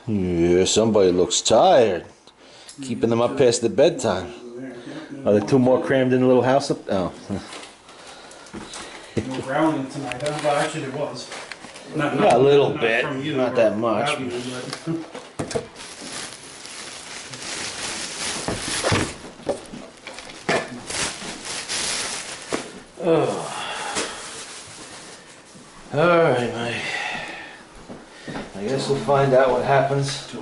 Yeah, somebody looks tired. Keeping them up past the bedtime. Are there two more crammed in the little house up? Oh. No growling tonight, huh? Well, actually there was. Not a little bit, from you not or that much. about you, but- Alright, mate. I guess we'll find out what happens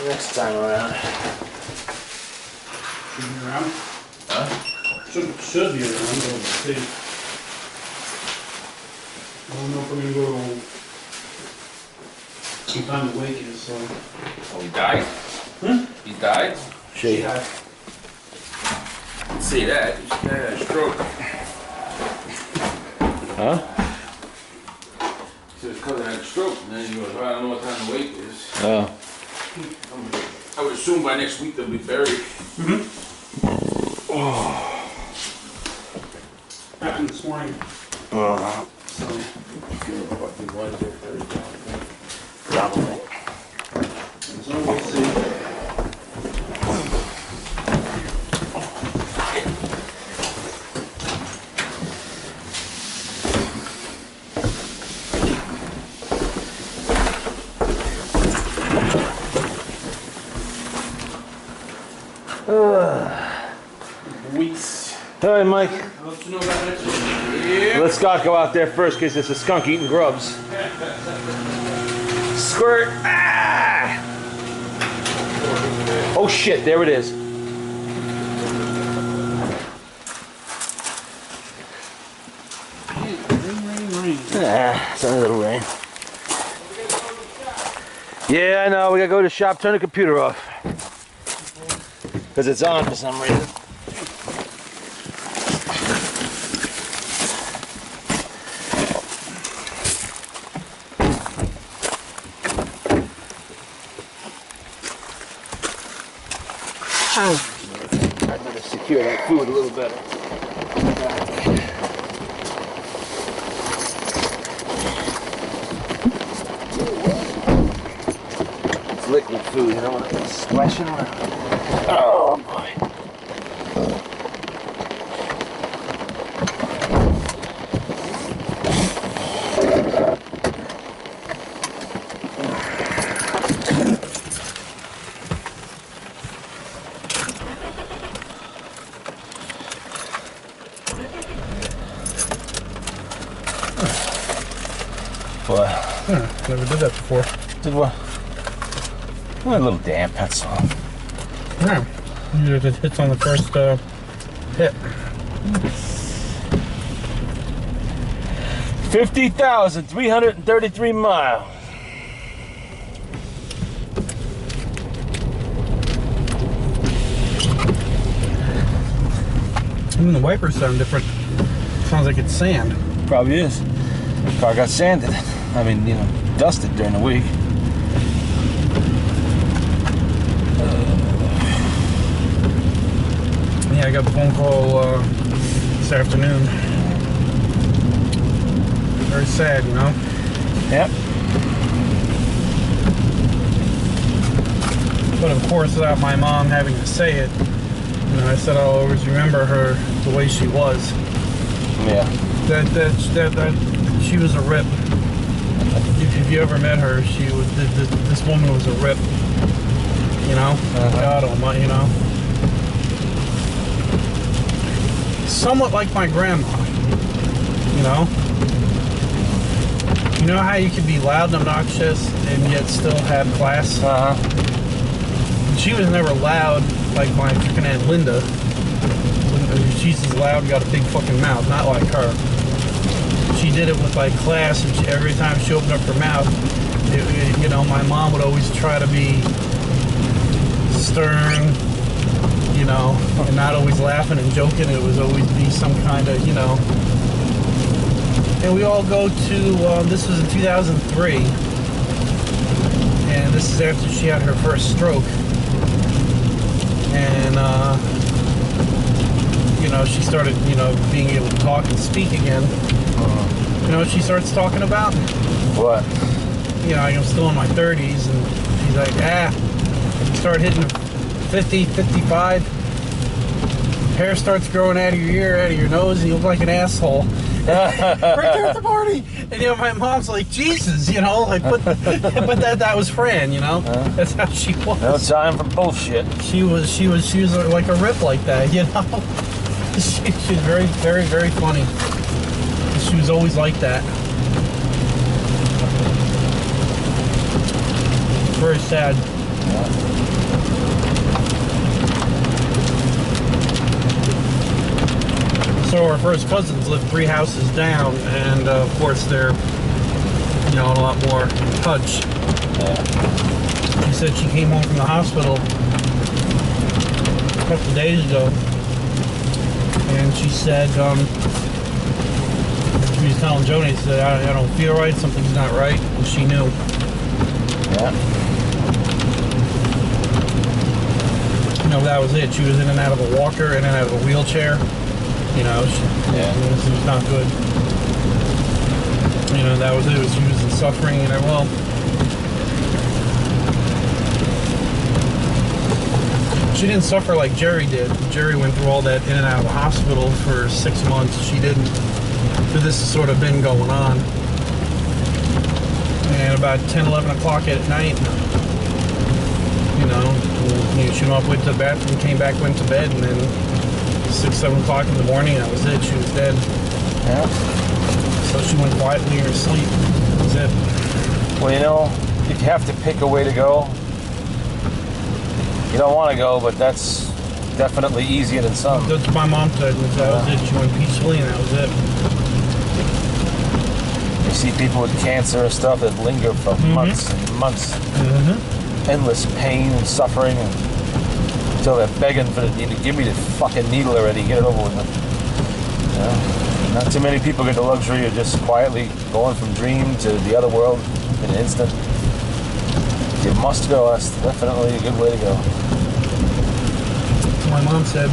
next time around. Should be around. Huh? Should be around, but we'll see. I don't know if we're gonna go sometime the wake is, so. Oh, he died? He died? Shit. Yeah. Let's see that. He had a stroke. Huh? So his cousin had a stroke, and then he goes, well, I don't know what time the wake is. Oh. I would assume by next week they'll be buried. Happened this morning, Oh. so. Probably. So we'll see. Weeks. Alright, Mike. I'll let you know about next week. Let Scott go out there first in case it's a skunk eating grubs. Squirt! Ah! Oh shit, there it is. Rain. Ah, it's a little rain. Yeah, I know, we gotta go to the shop, turn the computer off. Because it's on for some reason. I better secure that food a little better. It's liquid food, you don't want to splash it around. Oh boy. What? Never did that before. Did what? A little damp, that's all. Yeah. Usually it hits on the first hit. 50,333 miles. Even the wipers sound different. Sounds like it's sand. Probably is. Car got sanded. I mean, you know, dusted during the week. Yeah, I got a phone call this afternoon. Very sad, you know? Yep. But of course, without my mom having to say it, you know, I said I'll always remember her the way she was. Yeah. That she was a rip. If you ever met her, she was this woman was a rip. You know, God Almighty, you know. Somewhat like my grandma. You know. You know how you can be loud and obnoxious and yet still have class. She was never loud like my freaking Aunt Linda. She's as loud and got a big fucking mouth, not like her. She did it with like class, and every time she opened up her mouth, you know, my mom would always try to be stern, you know, and not always laughing and joking. It was always be some kind of, you know. And we all go to, this was in 2003, and this is after she had her first stroke. And, you know, she started, you know, being able to talk and speak again. You know what she starts talking about? What? you know, I'm still in my 30s, and she's like, you start hitting 50, 55, hair starts growing out of your ear, out of your nose, and you look like an asshole. Right there at the party. And, you know, my mom's like, Jesus, you know, like, but that was Fran, you know? That's how she was. No time for bullshit. She was like a rip like that, you know? She was very, very, very funny. She was always like that. Very sad. So our first cousins lived 3 houses down, and of course they're, you know, in a lot more touch. Yeah. She said she came home from the hospital a couple of days ago, and she said, she was telling Joni, she said, I don't feel right, something's not right, and she knew. Yeah. You know, that was it. She was in and out of a walker, in and out of a wheelchair. You know, it was not good. You know, that was it. She was in suffering, and well, she didn't suffer like Jerry did. Jerry went through all that in and out of the hospital for 6 months. She didn't. So this has sort of been going on. And about 10, 11 o'clock at night, you know, she went went to the bathroom, came back, went to bed, and then 6, 7 o'clock in the morning, that was it. She was dead. Yeah. So she went quietly in her sleep. That was it. Well, you know, if you have to pick a way to go, you don't want to go, but that's definitely easier than some. That's what my mom said. That was it. She went peacefully, and that was it. You see people with cancer and stuff that linger for months and months. Endless pain and suffering, until they're begging for the needle. Give me the fucking needle already. Get it over with. You know? Not too many people get the luxury of just quietly going from dream to the other world in an instant. If you must go, that's definitely a good way to go. My mom said,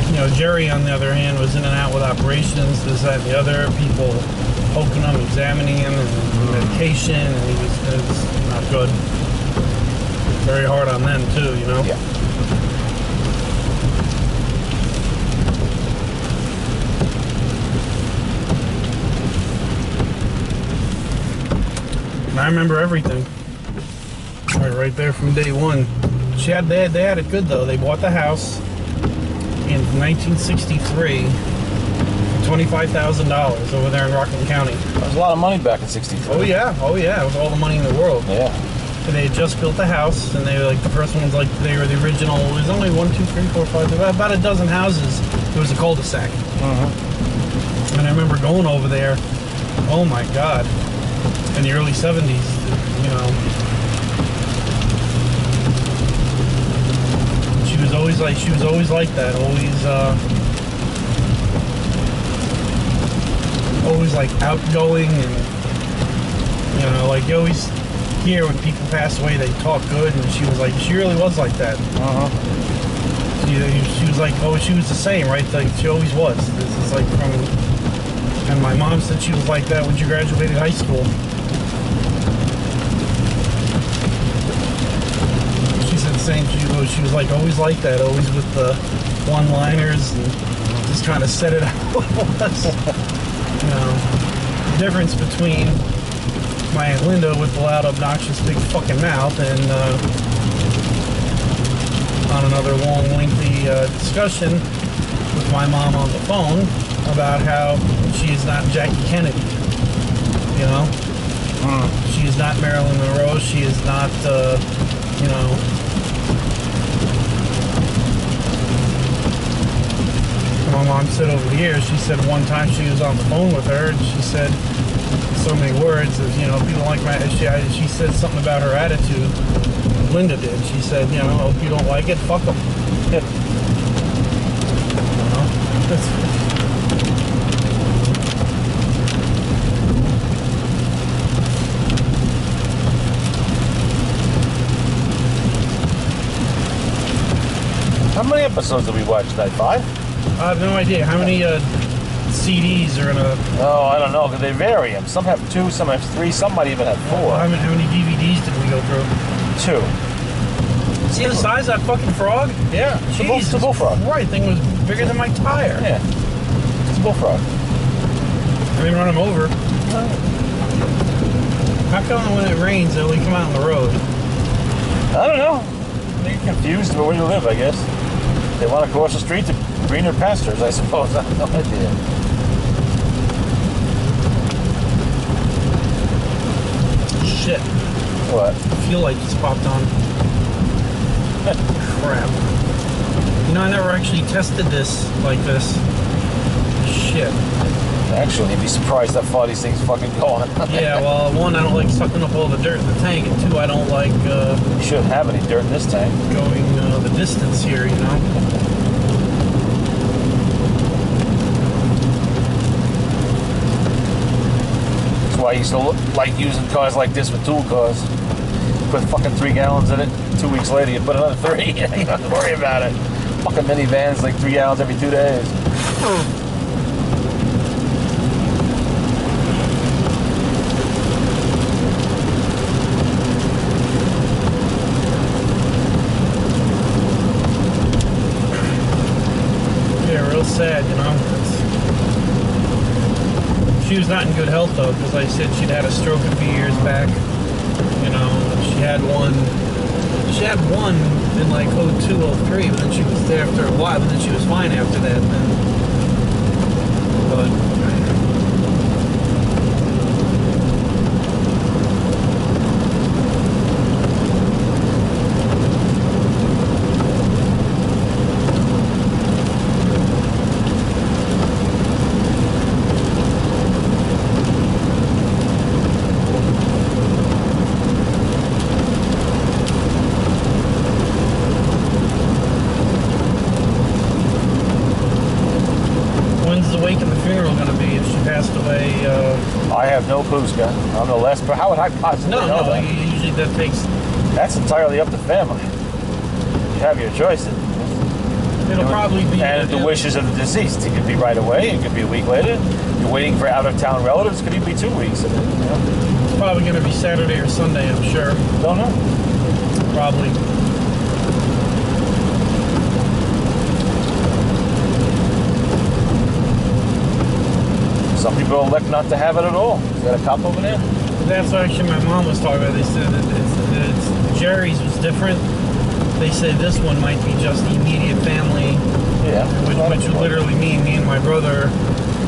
you know, Jerry, on the other hand, was in and out with operations, this, that, and the other. People poking him, examining him, and medication, and it was not good. Very hard on them, too, you know? Yeah. And I remember everything. Right there from day one. They had it good, though. They bought the house in 1963 for $25,000 over there in Rockland County. That was a lot of money back in '63. Oh yeah, it was all the money in the world. Yeah. And they had just built the house, and they were like the first ones, like they were the original. It was only 1, 2, 3, 4, 5, about a dozen houses. It was a cul-de-sac. And I remember going over there. Oh my God! In the early '70s, you know. She was always like that. Always like outgoing, and you know, like you always hear when people pass away, they talk good, and she really was like that. She was like, she was the same, right? Like she always was. This is like and my mom said she was like that when she graduated high school. She said the same. She was like always like that, always with the one-liners and just kind of set it out. You know, the difference between my Aunt Linda with the loud, obnoxious, big fucking mouth, and on another long, lengthy discussion with my mom on the phone about how she is not Jackie Kennedy. You know, she is not Marilyn Monroe. She is not, you know. My mom said over the years, she said one time she was on the phone with her, and she said so many words of, you know, people like my, she said something about her attitude. Linda did. She said, you know, if you don't like it, fuck them. You know? How many episodes did we watch tonight? 5? I have no idea how many CDs are gonna. Oh, I don't know, because they vary them. Some have 2, some have 3, some might even have 4. How many DVDs did we go through? 2. See the size of that fucking frog? Yeah, it's a bullfrog. Right, thing was bigger than my tire. Yeah, it's a bullfrog. I didn't run him over. How come when it rains they only come out on the road? I don't know. They're confused about where you live, I guess. They want to cross the street to greener pastures, I suppose. I have no idea. Shit. What? Fuel light just popped on. Crap. You know, I never actually tested this like this. Shit. Actually, you'd be surprised how far these things fucking going. Yeah, well, 1, I don't like sucking up all the dirt in the tank, and 2, I don't like You shouldn't have any dirt in this tank. going the distance here, you know? That's why I used to like using cars like this with tool cars. Put fucking 3 gallons in it. 2 weeks later, you put another 3. You don't have to worry about it. Fucking minivans, like 3 gallons every 2 days. Yeah, real sad, you know? She was not in good health, though, because I said she'd had a stroke a few years back. You know, she had one in like 02, 03, but then she was there after a while, but then she was fine after that. But I have no clue, Scott. I'm the last, but how would I possibly know that? Usually that takes. That's entirely up to family. You have your choices. It'll probably be. And the wishes of the deceased. It could be right away. It could be a week later. You're waiting for out-of-town relatives. It could even be 2 weeks. You know? It's probably going to be Saturday or Sunday, I'm sure. Don't know. Probably. Some people elect not to have it at all. Is that a cop over there? That's what actually my mom was talking about. They said that Jerry's was different. They say this one might be just the immediate family. Yeah. Which would literally mean me and my brother.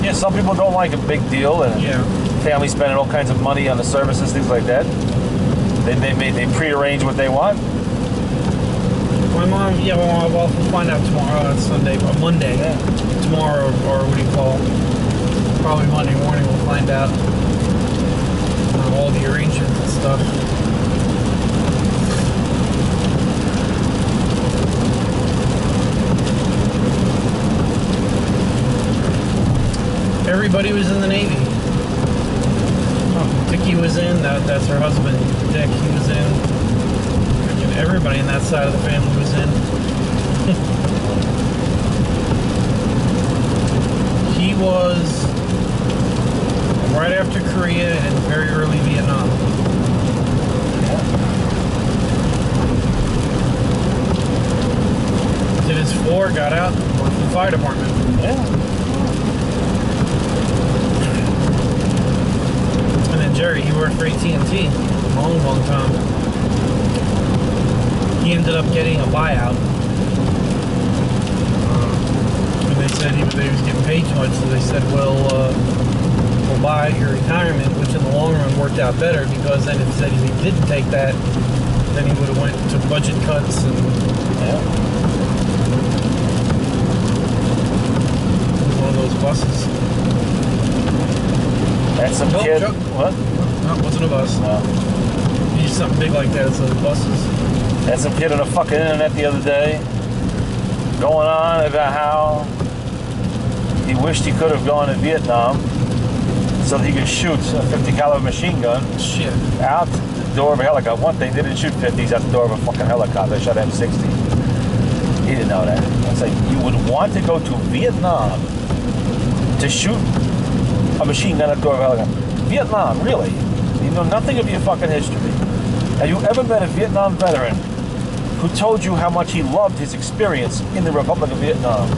Yeah, some people don't like a big deal and family spending all kinds of money on the services, things like that. They prearrange what they want. My mom, well, we'll find out tomorrow. It's Sunday, or Monday. Yeah. Tomorrow, or what do you call? Probably Monday morning we'll find out all the arrangements and stuff. Everybody was in the Navy. Dickie was in, that's her husband, Dick, he was in. Freaking everybody in that side of the family was in. He was right after Korea and very early Vietnam. Did his 4, got out, worked for the fire department. Yeah. And then Jerry, he worked for AT&T a long, long time. He ended up getting a buyout. And they said he was getting paid too much, so they said, well, we'll buy your retirement, which in the long run worked out better, because then it said if he didn't take that, then he would have went to budget cuts and one of those buses. That's some kid. What? No, it wasn't a bus. No. You use something big like that, it's those buses. Had some kid on the fucking internet the other day going on about how he wished he could have gone to Vietnam so that he could shoot a 50 caliber machine gun out the door of a helicopter. One thing, they didn't shoot 50s out the door of a fucking helicopter. They shot M60. He didn't know that. I was like, you would want to go to Vietnam to shoot a machine gun at the door of a helicopter. Vietnam, really? You know nothing of your fucking history. Have you ever met a Vietnam veteran who told you how much he loved his experience in the Republic of Vietnam?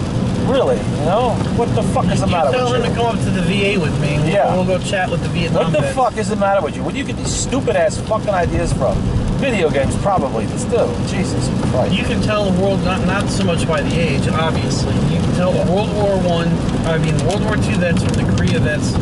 Really? You know? What the fuck is the matter Tell with him you? to come up to the VA with me. We'll go chat with the Vietnam What the vets. fuck is the matter with you? Where do you get these stupid ass fucking ideas from? Video games, probably, but still, Jesus Christ. You can tell the world not so much by the age, obviously. You can tell the World War World War II vets from the Korea vets.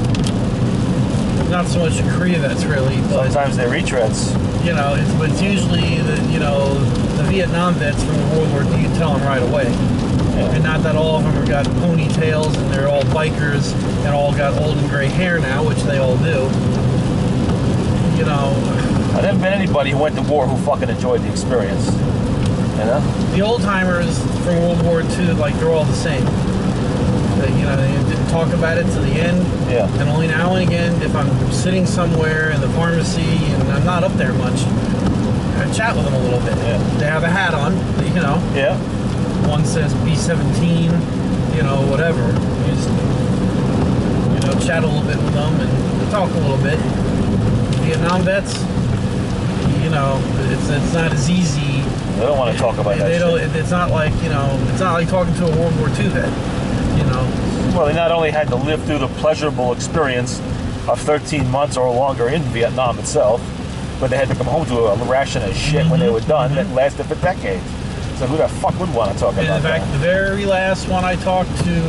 Not so much the Korea vets, really, but Sometimes they're retreads. you know, it's usually the Vietnam vets from the World War II. You can tell them right away. Yeah. And not that all of them have got ponytails and they're all bikers and all got old and gray hair now, which they all do. You know. I've never met anybody who went to war who fucking enjoyed the experience. You know? The old timers from World War II, like, they're all the same. They didn't talk about it to the end. Yeah. And only now and again, if I'm sitting somewhere in the pharmacy and I'm not up there much, I chat with them a little bit. Yeah. They have a hat on, you know. Yeah. One says B-17, you know, whatever. You just, chat a little bit with them and talk a little bit. Vietnam vets, you know, it's not as easy. They don't want to talk about that They don't. shit. It's not like it's not like talking to a World War II vet. You know. Well, they not only had to live through the pleasurable experience of 13 months or longer in Vietnam itself, but they had to come home to a ration of shit when they were done that lasted for decades. So who the fuck would want to talk And about in fact, that? the very last one I talked to,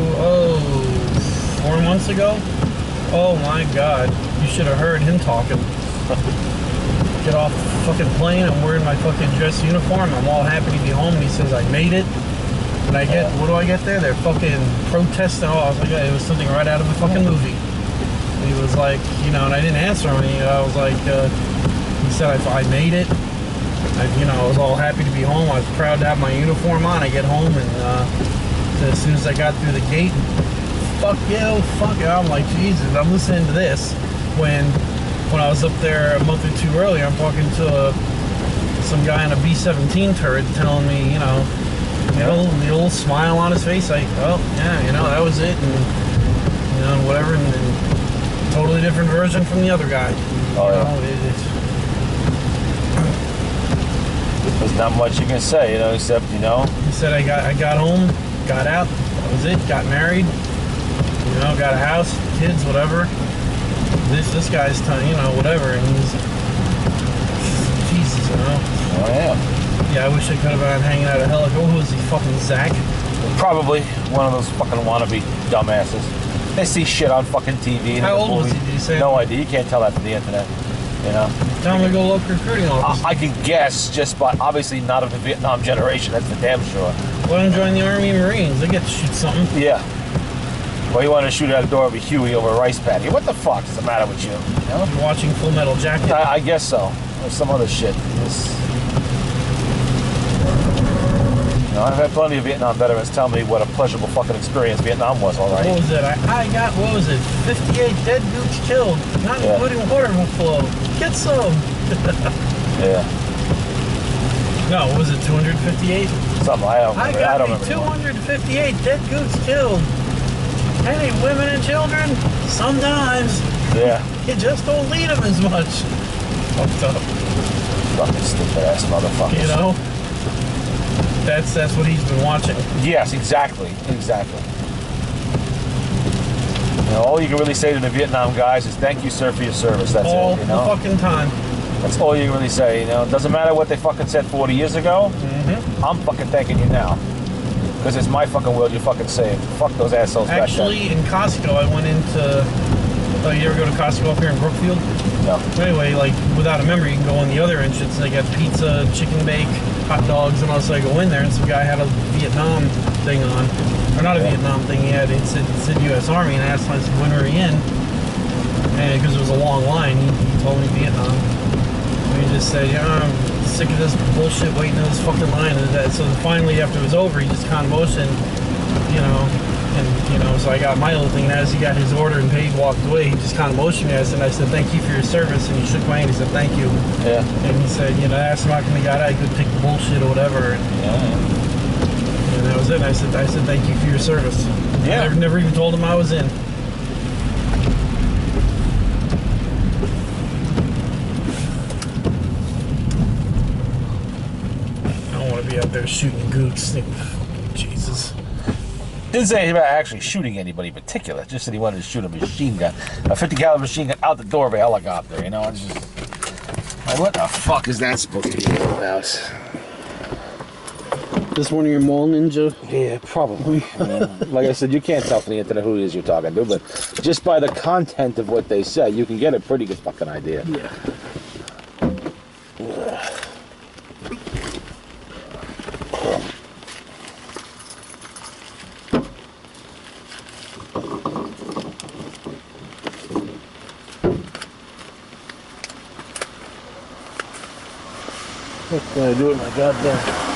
4 months ago. Oh my God, you should have heard him talking. Get off the fucking plane. I'm wearing my fucking dress uniform. I'm all happy to be home. And he says I made it. And I get, what do I get there? They're fucking protesting. Oh, I was like, it was something right out of the fucking movie. And he was like, and I didn't answer him. I was like, he said I made it. I was all happy to be home. I was proud to have my uniform on. I get home and as soon as I got through the gate, fuck you, fuck it. I'm like, Jesus, I'm listening to this. When I was up there a month or two earlier, I'm talking to some guy in a B-17 turret telling me, the old smile on his face, like, oh, yeah, that was it, and, whatever, and totally different version from the other guy. Oh, yeah. There's not much you can say, except, He said I got home, got out, that was it, got married, got a house, kids, whatever. This guy's whatever, and he's Jesus, Oh, yeah. Yeah, I wish I could have been hanging out of helicopter. Who was he, fucking Zach? Probably one of those fucking wannabe dumbasses. They see shit on fucking TV. And How the old was movies. he? Did he say? No idea. You can't tell that from the internet. Tell him to go local recruiting office. I can guess just by obviously not of the Vietnam generation. That's for damn sure. Let him join the Army and Marines. They get to shoot something. Yeah. Well, you want to shoot out the door of a Huey over a rice paddy. What the fuck is the matter with you? You're watching Full Metal Jacket. I guess so. Or some other shit. I've had plenty of Vietnam veterans tell me what a pleasurable fucking experience Vietnam was, all right? What was it? I got, 58 dead goats killed, not including water buffalo. Get some. Yeah. No, what was it, 258? Something, I don't remember. I don't got remember. 258 dead goats killed. Any women and children? Sometimes. Yeah. You just don't lead them as much. Fucked up. Fucking stupid ass motherfuckers. That's what he's been watching. Yes, exactly. Exactly. All you can really say to the Vietnam guys is thank you, sir, for your service. That's all it, the fucking time. That's all you can really say, It doesn't matter what they fucking said 40 years ago. Mm-hmm. I'm fucking thanking you now. Because it's my fucking world you fucking saved. Fuck those assholes back Actually, in Costco, I went into... you ever go to Costco up here in Brookfield? No. Anyway, without a member, you can go in the other entrance. They got pizza, chicken bake, hot dogs, and also I go in there, and some guy had a Vietnam thing on. Or not a Vietnam thing, it said U.S. Army, and I asked him, I said, when were you in? And because it was a long line, he told me Vietnam. And he just said, I'm sick of this bullshit waiting in this fucking line. And so finally, after it was over, he just kind of motioned, so I got my little thing, and as he got his order and paid, walked away, he just kind of motioned me. I said, thank you for your service, and he shook my hand. He said, thank you. Yeah. And he said, I asked him how come he got out, he could take the bullshit or whatever. And that was it. And I said, thank you for your service. Yeah. I never even told him I was in. be out there shooting gooks. Jesus. Didn't say anything about actually shooting anybody in particular. Just that he wanted to shoot a machine gun, a 50 caliber machine gun out the door of a helicopter. You know, it's just like, what the fuck is that supposed to be about? This one of your mall ninja? Yeah, probably. Like I said, you can't tell from the internet who it is you're talking to, but just by the content of what they say, you can get a pretty good fucking idea. Yeah. What can I do with my goddamn...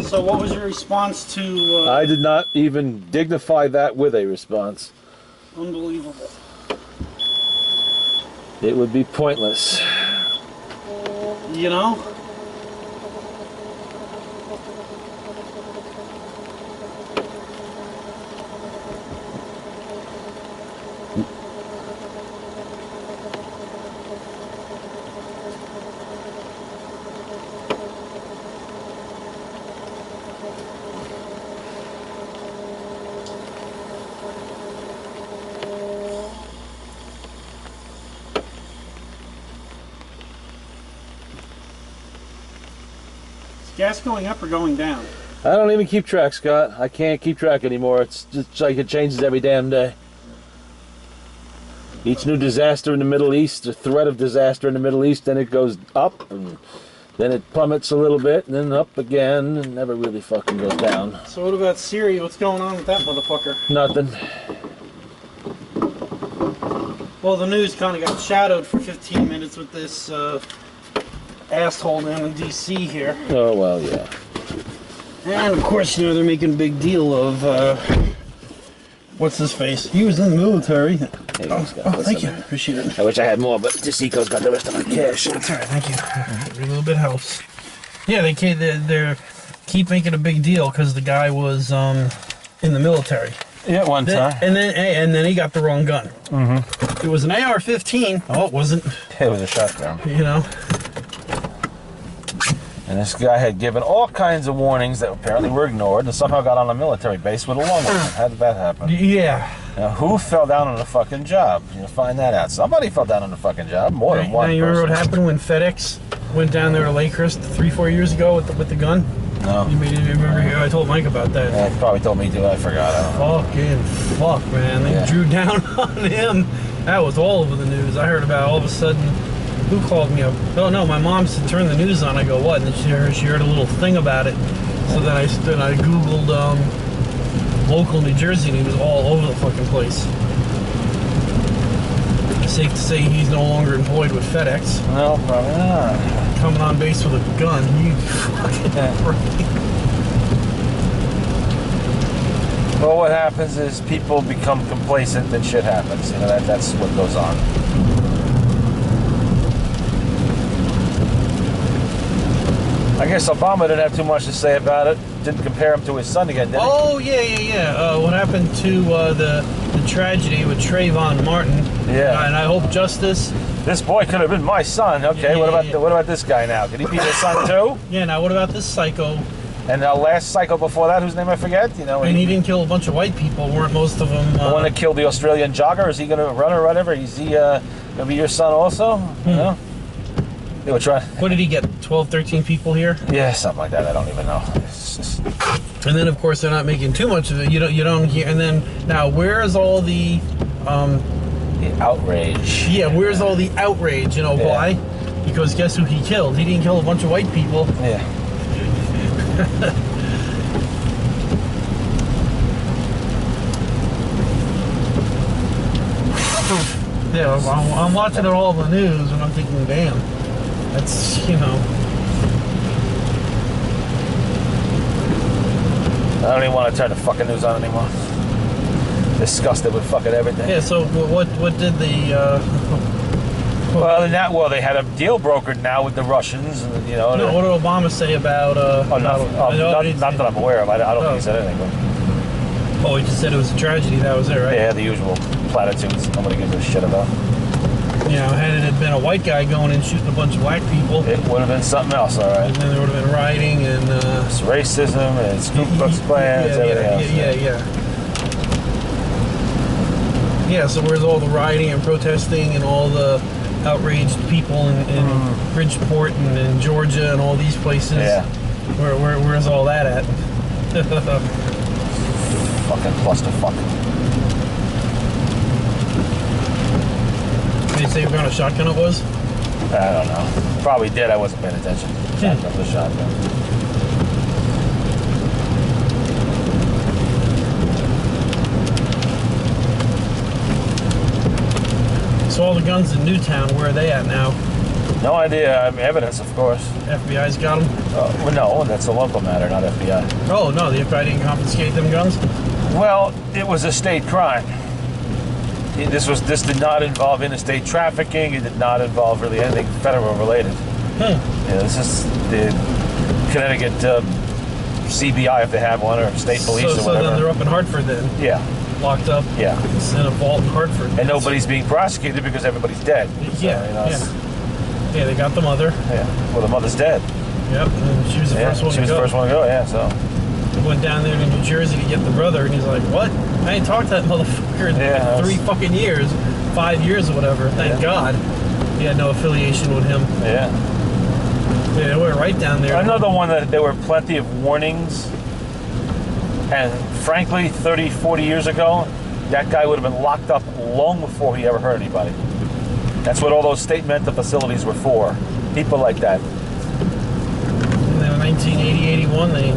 So what was your response to... I did not even dignify that with a response. Unbelievable. It would be pointless. You know? Gas going up or going down? I don't even keep track, Scott. I can't keep track anymore. It's just like it changes every damn day. Each new disaster in the Middle East, the threat of disaster in the Middle East, then it goes up, and then it plummets a little bit, and then up again, and never really fucking goes down. So what about Siri? What's going on with that motherfucker? Nothing. Well, the news kind of got shadowed for 15 minutes with this asshole down in D.C. here. Oh, well, yeah. And, of course, you know, they're making a big deal of, what's his face? He was in the military. Hey, thank you. Appreciate it. I wish I had more, but Desico's got the rest of my cash. That's all right, thank you. Every little bit helps. Yeah, they keep making a big deal because the guy was in the military. Yeah, one time. And then he got the wrong gun. Mm-hmm. It was an AR-15. Oh, it wasn't. It was a shotgun. You know. And this guy had given all kinds of warnings that apparently were ignored, and somehow got on a military base with a long one. How did that happen? Yeah. Now, who fell down on the fucking job? You'll find that out. Somebody fell down on the fucking job. More than one. Now, you remember what happened when FedEx went down there to Lakehurst 3-4 years ago with the gun? No. You remember? I told Mike about that. Yeah, he probably told me too. I forgot. I don't know. Fucking fuck, man. They drew down on him. That was all over the news. I heard about it all of a sudden. Who called me up? Oh no, my mom said turn the news on. I go, what? And then she heard a little thing about it. So then I Googled local New Jersey, and he was all over the fucking place. It's safe to say he's no longer employed with FedEx. No, probably not. Coming on base with a gun. You fucking crazy. Well, what happens is people become complacent and shit happens. You know, that's what goes on. I guess Obama didn't have too much to say about it. Didn't compare him to his son again, did he? Oh, yeah. What happened to the tragedy with Trayvon Martin? Yeah. And I hope justice. This boy could have been my son. Okay, Yeah, what about this guy now? Could he be his son too? Yeah. Now, what about this psycho And the last cycle before that, whose name I forget, you know. And he didn't kill a bunch of white people, weren't most of them? The one that killed the Australian jogger, is he going to run or whatever? Is he going to be your son also? You know? They were trying. What did he get, 12, 13 people here? Yeah, something like that. I don't even know. It's just... And then, of course, they're not making too much of it. You don't hear. And then, now, where is all the outrage. Yeah, where's all the outrage? You know why? Because guess who he killed? He didn't kill a bunch of white people. Yeah. Yeah, I'm watching it all on the news and I'm thinking, damn, that's, you know. I don't even want to turn the fucking news on anymore. Disgusted with fucking everything. Yeah, so what did the... Well, they had a deal brokered now with the Russians, and you know. No, what did Obama say about... not that I'm aware of. I don't think he said anything. But... Oh, he just said it was a tragedy. That was it, right? Yeah, the usual platitudes nobody gives a shit about. You know, had it been a white guy going and shooting a bunch of black people, it would have been something else, all right. And then there would have been rioting and... it's racism, it's Ku Klux Klan, everything else. Yeah, so where's all the rioting and protesting and all the outraged people in Bridgeport and in Georgia and all these places? Yeah. Where's all that at? Fucking clusterfuck. Did you say what kind of shotgun it was? I don't know. Probably did. I wasn't paying attention. Shotgun was a shotgun. So all the guns in Newtown, where are they at now? No idea. I mean, evidence, of course. FBI's got them? Well, no, that's a local matter, not FBI. Oh, no, the FBI didn't confiscate them guns? Well, it was a state crime. This did not involve interstate trafficking. It did not involve really anything federal related. Yeah, this is the Connecticut CBI if they have one, or state police or whatever. So then they're up in Hartford then? Yeah. Locked up? Yeah. It's in a vault in Hartford. And nobody's being prosecuted because everybody's dead. So, Yeah, they got the mother. Yeah. Well, the mother's dead. Yep, and she was the first one to go. She was the first one to go, yeah, so. Went down there to New Jersey to get the brother, and he's like, what? I ain't talked to that motherfucker in 3 fucking years, 5 years or whatever. Thank God. He had no affiliation with him. Yeah. Yeah, they went right down there. Another one that there were plenty of warnings, and frankly, 30, 40 years ago, that guy would have been locked up long before he ever hurt anybody. That's what all those state mental facilities were for. People like that. And then in 1980, 81,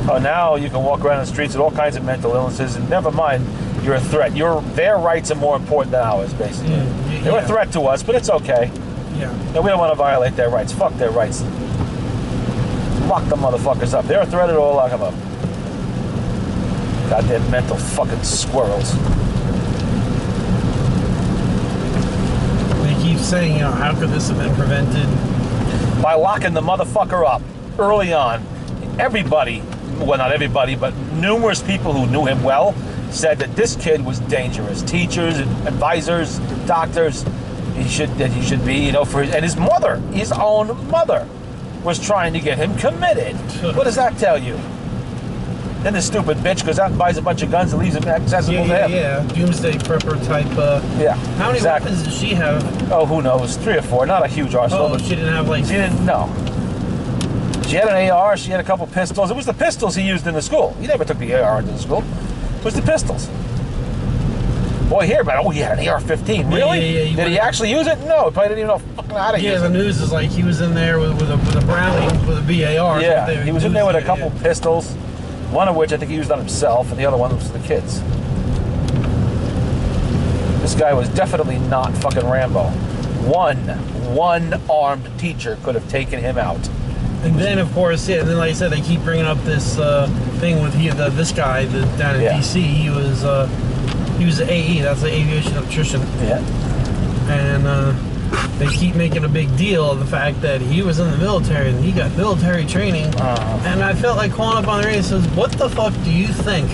Oh, now you can walk around the streets with all kinds of mental illnesses, and never mind, you're a threat. Their rights are more important than ours, basically. They're a threat to us, but it's okay. Yeah. And we don't want to violate their rights. Fuck their rights. Lock the motherfuckers up. They're a threat at all, lock them up. Goddamn mental fucking squirrels. They keep saying, you know, how could this have been prevented? By locking the motherfucker up early on. Everybody, well, not everybody, but numerous people who knew him well said that this kid was dangerous. Teachers, advisors, doctors, he should be, you know, and his mother, his own mother, was trying to get him committed. What does that tell you? Then the stupid bitch goes out and buys a bunch of guns and leaves them accessible to him. Yeah, doomsday prepper type. How many weapons does she have? Oh, who knows? 3 or 4. Not a huge arsenal. Oh, she didn't have like... She didn't, no. She had an AR, she had a couple pistols. It was the pistols he used in the school. He never took the AR into the school. It was the pistols. Boy, hear about it. Oh, he had an AR-15. Really? Yeah. Did he actually use it? No, he probably didn't even know fucking how to use it. Yeah, the news is like he was in there with a Browning, with a BAR. Yeah, he was in there with a couple pistols, one of which I think he used on himself, and the other one was the kids. This guy was definitely not fucking Rambo. One armed teacher could have taken him out. And then, of course, and then like I said, they keep bringing up this thing with this guy down in D.C. He was an AE, that's an aviation electrician. Yeah. And they keep making a big deal of the fact that he was in the military and he got military training. And I felt like calling up on the radio and says, what the fuck do you think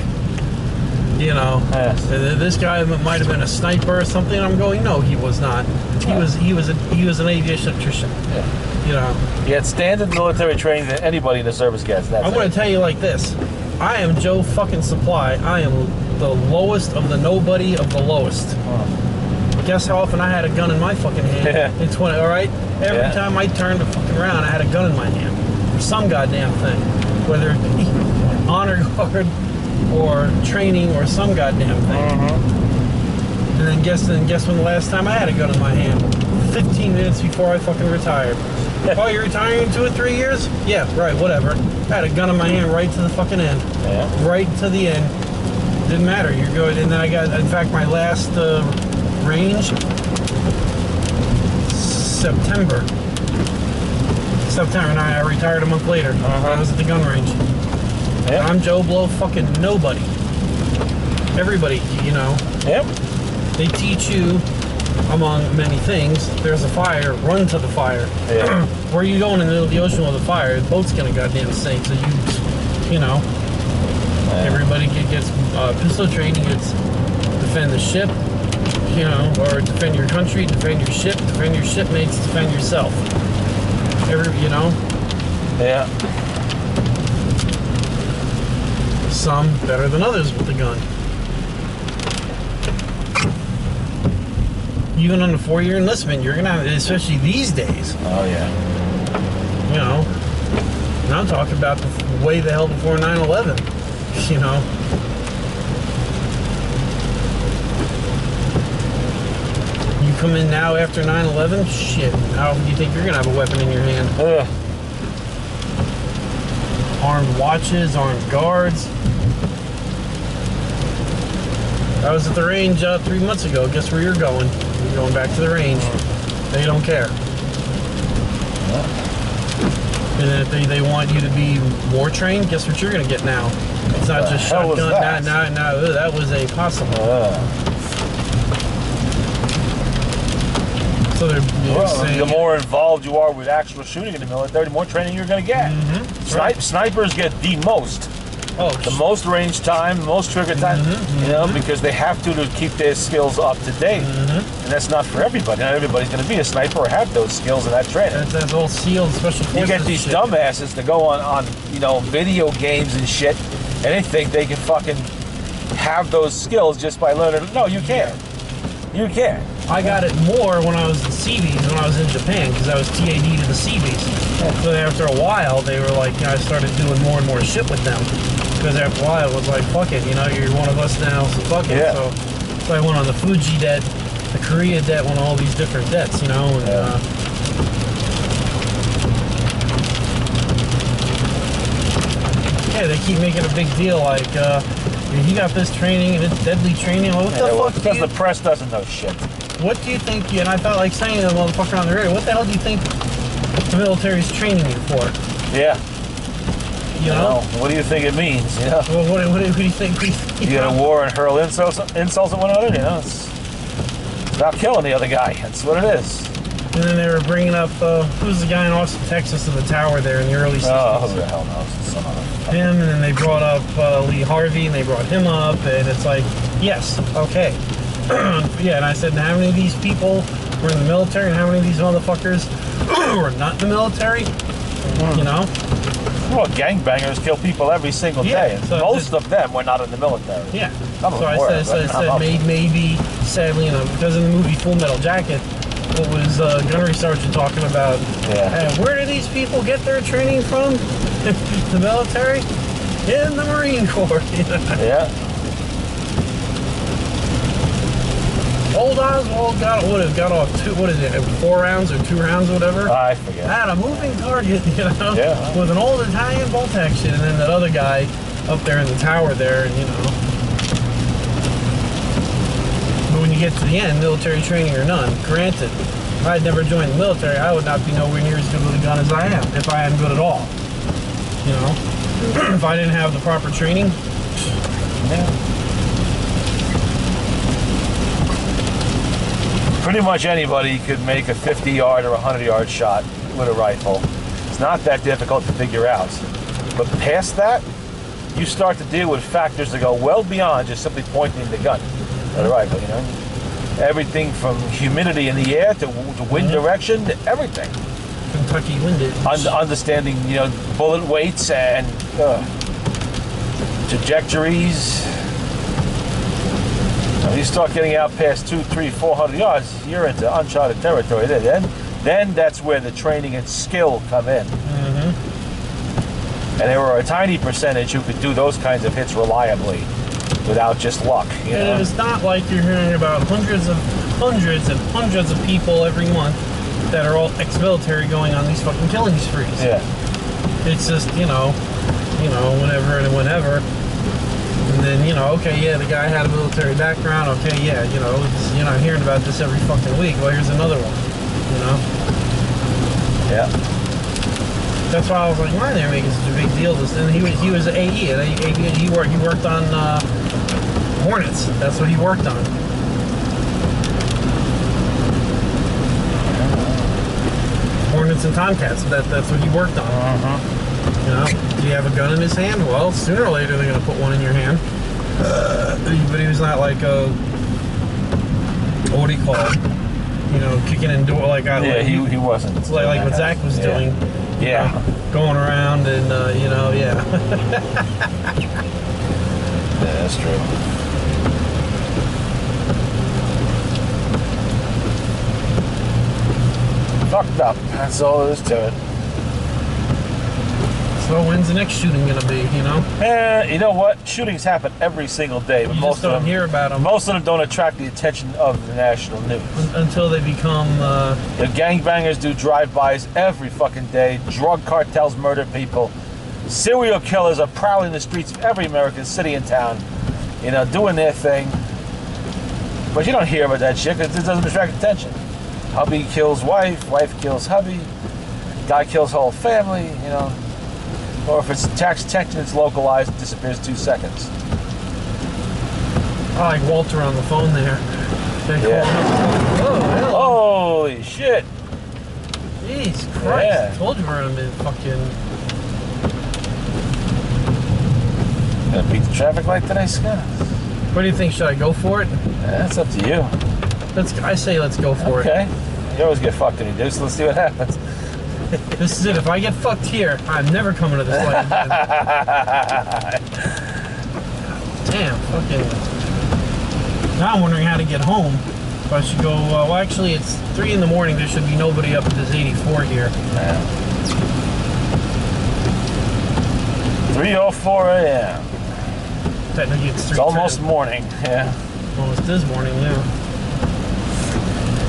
You know, Yes. this guy might have been a sniper or something. I'm going, no, he was not. He was an aviation electrician. Yeah. You know. You had standard military training that anybody in the service gets. That's I'm going to tell you like this. I am Joe fucking Supply. I am the lowest of the nobody of the lowest. But guess how often I had a gun in my fucking hand? Yeah. In 20, all right? Every time I turned fucking around, I had a gun in my hand. For some goddamn thing. Whether it be honor guard or training or some goddamn thing. And then guess when the last time I had a gun in my hand? 15 minutes before I fucking retired. Oh, you're retiring in 2 or 3 years? Yeah, right, whatever. I had a gun in my hand right to the fucking end. Yeah. Right to the end. Didn't matter. You're good. And then I got, in fact, my last range, September. And I retired a month later. I was at the gun range. Yep. I'm Joe Blow fucking nobody. Everybody, you know. Yep. They teach you, among many things, there's a fire, run to the fire. Yeah. Where are you going in the middle of the ocean with a fire? The boat's gonna goddamn sink. So you know, everybody gets pistol training. It's defend the ship, you know, or defend your country, defend your ship, defend your shipmates, defend yourself. You know. Yeah. Some better than others with the gun. Even on the 4-year enlistment, you're gonna have, especially these days. Oh yeah. You know, and I'm talking about the way the hell before 9/11. You know. You come in now after 9/11, shit. How do you think you're gonna have a weapon in your hand? Armed watches, armed guards. I was at the range 3 months ago. Guess where you're going? You're going back to the range. They don't care. And if they want you to be war trained, guess what you're going to get now? It's not just shotgun. That was a possible. So they're saying, the more involved you are with actual shooting in the military, the more training you're going to get. Snipers get the most. The most range time, the most trigger time, you know, because they have to keep their skills up to date. And that's not for everybody. Not everybody's going to be a sniper or have those skills and that training. That's all sealed special forces. You get these dumbasses to go on, you know, video games and shit, and they think they can fucking have those skills just by learning. No, you can't. You can't. I got it more when I was in Seabees, when I was in Japan, because I was TAD to the Seabees. So after a while, they were like, you know, I started doing more and more shit with them. Because after a while, it was like, fuck it, you know, you're one of us now, so fuck it. Yeah. So I went on the Fuji debt, the Korea debt, went all these different debts, you know. And, yeah, they keep making a big deal, like, you got this training, and it's deadly training. Well, what the fuck? Because the press doesn't know shit. What do you think, and I felt like saying to the motherfucker on the radio, what the hell do you think the military's training you for? Yeah. You know? What do you think it means? You know? Well, what do you think? You go to war and hurl insults at one another, you know? It's about killing the other guy. That's what it is. And then they were bringing up, who's the guy in Austin, Texas, in the tower there in the early 60s? Oh, who the hell knows? Some other him, and then they brought up Lee Harvey, and they brought him up, and it's like, yes, okay. Yeah, and I said, how many of these people were in the military, and how many of these motherfuckers were not in the military? You know? Well, gangbangers kill people every single day. And so most of them were not in the military. Yeah. Some of them were, I said maybe, sadly, you know, because in the movie Full Metal Jacket, what was Gunnery Sergeant talking about? Where do these people get their training from? The military? In the Marine Corps. Yeah. Old Oswald got off 4 rounds or 2 rounds or whatever. I forget. Had a moving target, you know, yeah, with an old Italian bolt action, and then that other guy up there in the tower there, and you know. But when you get to the end, military training or none, granted, if I had never joined the military, I would not be nowhere near as good with a gun as I am, if I am good at all. You know, if I didn't have the proper training. Yeah. Pretty much anybody could make a 50-yard or 100-yard shot with a rifle. It's not that difficult to figure out. But past that, you start to deal with factors that go well beyond just simply pointing the gun at a rifle. You know, everything from humidity in the air to wind direction to everything. Kentucky windage. Understanding, you know, bullet weights and trajectories. When you start getting out past 200, 300, 400 yards, you're into uncharted territory. Then that's where the training and skill come in. And there were a tiny percentage who could do those kinds of hits reliably without just luck. You know? It's not like you're hearing about hundreds of people every month that are all ex-military going on these fucking killing sprees. Yeah. It's just, whenever and whenever. And then, okay, yeah, the guy had a military background. Okay, yeah, you're not hearing about this every fucking week. Well, here's another one, Yeah. That's why I was like, why they're making such a big deal of this? And he was an AE. He worked on Hornets. That's what he worked on. Hornets and Tomcats. That's what he worked on. Do you have a gun in his hand? Well, sooner or later they're gonna put one in your hand. But he was not like a what do you call it? Kicking in door like I. Yeah, he wasn't. Like what Zach was doing. Yeah. Going around and yeah. Yeah, that's true. Fucked up. That's all there is to it. So when's the next shooting gonna be? You know what? Shootings happen every single day, but You most just don't of them hear about them Most of them don't attract the attention of the national news. until they become. The gangbangers do drive-bys every fucking day. Drug cartels murder people. Serial killers are prowling the streets of every American city and town, doing their thing. But you don't hear about that shit because it doesn't attract attention. Hubby kills wife, wife kills hubby, guy kills whole family, Or if it's tax detection, it's localized, it disappears 2 seconds. I like Walter on the phone there. Yeah. Oh, hello. Holy shit. Jeez Christ. Yeah. I told you we're gonna be fucking. Gonna beat the traffic light today, Scott? What do you think? Should I go for it? That's up to you. I say let's go for it. Okay. You always get fucked when you do, so let's see what happens. This is it. If I get fucked here, I'm never coming to this light again. Damn, fucking. Now I'm wondering how to get home. If I should go, well, actually, it's 3 in the morning. There should be nobody up at this 84 here. Yeah. 3:04 a.m. Technically, it's 3:10. It's almost morning, yeah. Well, it is morning now.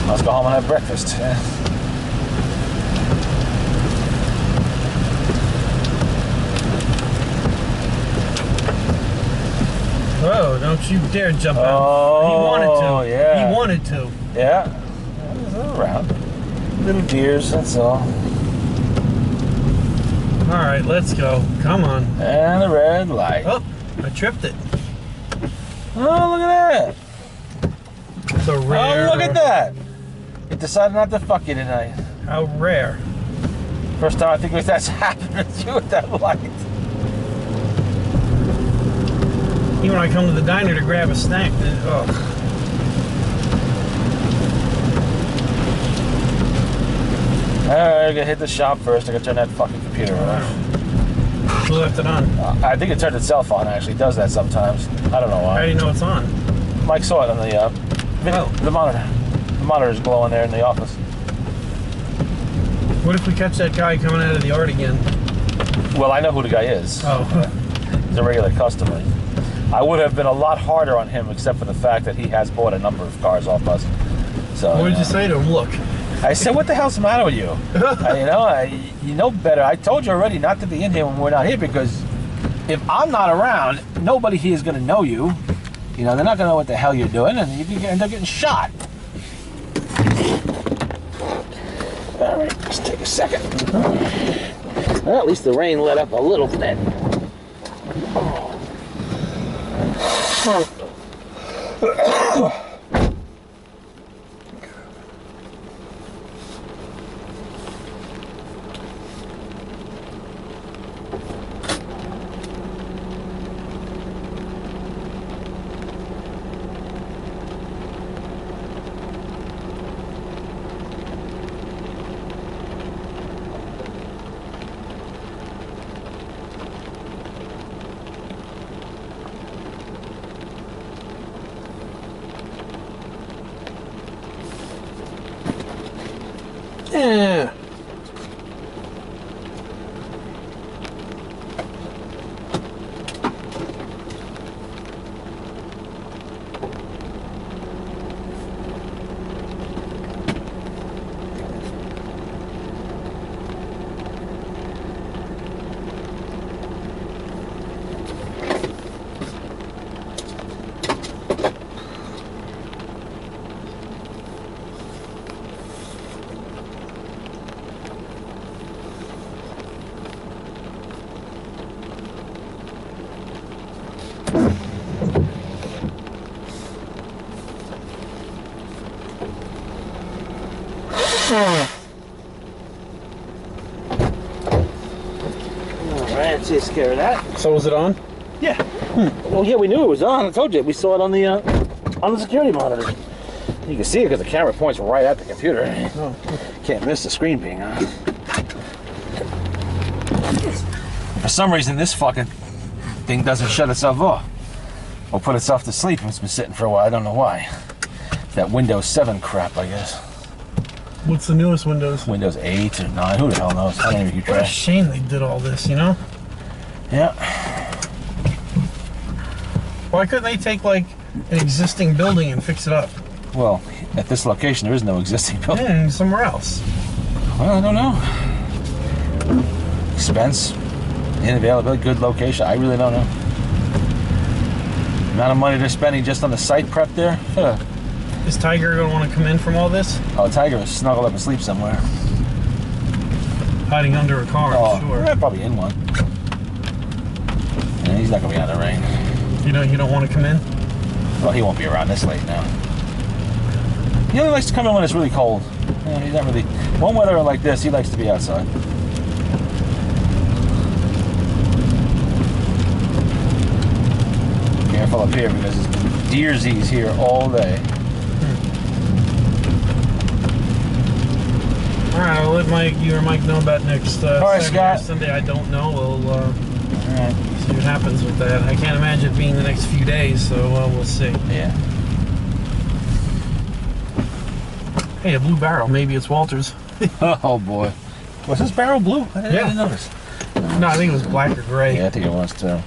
Let's go home and have breakfast, yeah. Oh, don't you dare jump out. Oh, He wanted to. yeah. He wanted to. Yeah. Around. Little deers, that's all. All right, let's go. Come on. And a red light. Oh, I tripped it. Oh, look at that. The rare. Oh, look at that. It decided not to fuck you tonight. How rare. First time I think that's happened to you with that light. Even when I come to the diner to grab a snack, oh. Alright, I gotta hit the shop first. I gotta turn that fucking computer off. Who left it on? I think it turned itself on, actually. It does that sometimes. I don't know How why. do you know it's on? Mike saw it on the the monitor. The monitor's glowing there in the office. What if we catch that guy coming out of the yard again? Well, I know who the guy is. Oh. He's a regular customer. I would have been a lot harder on him except for the fact that he has bought a number of cars off us. So, What did you say to him? Look. I said, what the hell's the matter with you? You know better. I told you already not to be in here when we're not here because if I'm not around, nobody here is going to know you. They're not going to know what the hell you're doing and you can end up getting shot. All right, let's take a second. Well, at least the rain let up a little bit. Yeah. Alright, takes care of that. So was it on? Yeah. Well, yeah, we knew it was on. I told you. We saw it on the security monitor. You can see it because the camera points right at the computer. Oh. Can't miss the screen being on. For some reason, this fucking thing doesn't shut itself off or put itself to sleep. It's been sitting for a while. I don't know why. That Windows 7 crap, I guess. What's the newest Windows? Windows 8 or 9. Who the hell knows? I don't even keep What a track. shame they did all this, you know? Yeah. Why couldn't they take, like, an existing building and fix it up? Well, at this location, there is no existing building. Yeah, somewhere else. Well, I don't know. Expense, inavailability, good location. I really don't know. Amount of money they're spending just on the site prep there. Huh. Is Tiger going to want to come in from all this? Oh, Tiger is snuggled up and sleep somewhere. Hiding under a car, Oh, I'm sure. yeah, probably in one. Yeah, he's not gonna be out of the rain. You don't want to come in? Well, he won't be around this late now. He only likes to come in when it's really cold. Yeah, he's not really. One weather like this, he likes to be outside. Careful up here because deersies here all day. All right, I'll let you or Mike know about next right, Saturday Scott. or Sunday. I don't know. We'll All right. see what happens with that. I can't imagine it being the next few days, so we'll see. Yeah. Hey, a blue barrel. Maybe it's Walter's. Oh boy. Was this barrel blue? I didn't Yeah. notice. No, I think it was black or gray. Yeah, I think it was too.